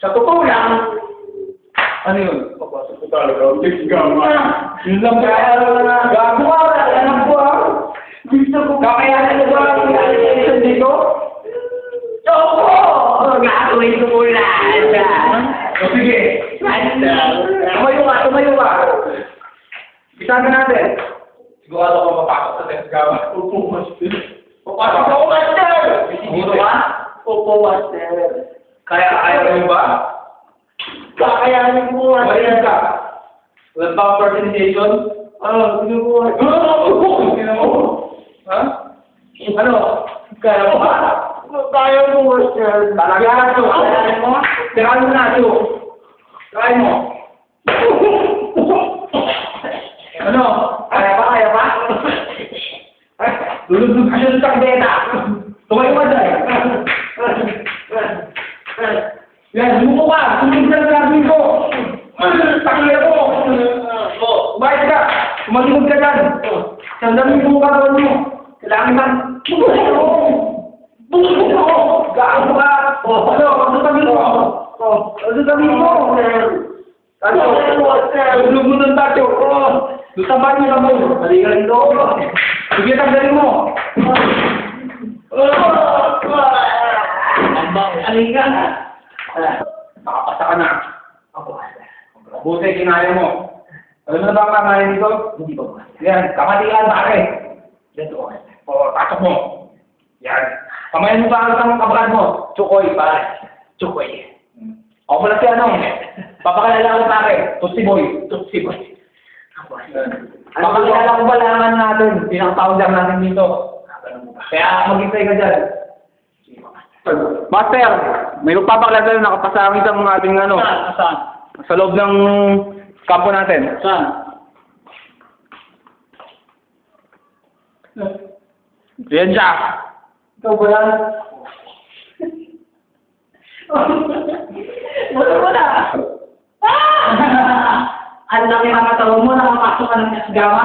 Sa totoo lang. Ano yun? Papasok ko talaga. Gama. Yun lang kaya na. Gago ka. Alam ko ah. Gusto ko. Kakayanin ko ba ang realization dito? Oo! Gagawin ko muna. O sige. Tumayo ka. Bisahan ka natin. Sigurado ko mapasok sa test gama. Opo, master. Papasok ako, master! Siguro ka? Opo, master. Kaya mo ba? Kakayanin ko, master. Balik ka. Walang bang presentation? Sige po, master. Sino mo? Ha? Ano? Kaya mo ba? Kaya mo, master. Talaga? Kaya mo? Tirahan mo na, Chu. Try mo. Ano? Kaya ba? Lulubog ka siya sa beta. Tumayo ka dyan. Yan, lumuko ka. Tumayo ka na gagawin ko. Takila ko. Bayad ka. Tumaligod ka dyan. Sandalin mo ka doon mo. Kailangan ka. Gaano ka. Ano? Ano sabihin mo? Ano sabihin mo? Ano? Lulubog mo ng tacho. Lusaban niyo lang mo. Halika rin doon. Sige, tanggalin mo. Halika na. Nakapasa ka na. Buti, kinaya mo. Alam mo na ba ang kamayan dito? Hindi pa ba? Yan, kamatian pare. Dito ko. O, tasok mo. Yan. Kamayan mo pa ang kabakan mo. Chukoy, pare. Chukoy. Ako pala si ano. Papakalala ko pare. Tutsi boy. Papakilala ko ba laman natin, pinang-founder natin dito. Kaya mag-intay ka dyan. Master, may magpapakilala tayo nakapasama isang ating ano, Saan? sa loob ng kampo natin. Saan? Yan siya. Ikaw ba yan? Wala. Ang laki ng katawan mo, nakapasok ka ng asgama.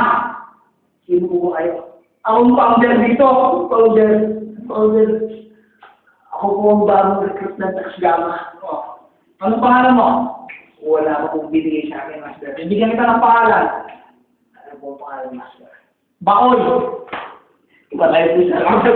Sino po kayo? Ako ang founder dito. Founder. Ako po ang bagong recruit ng asgama. Anong pangalan mo? Wala akong binigay sa akin, Master. Bibigyan kita ng pangalan. Ano po ang pangalan, Master? Bakoy. Iba tayo po sa Master.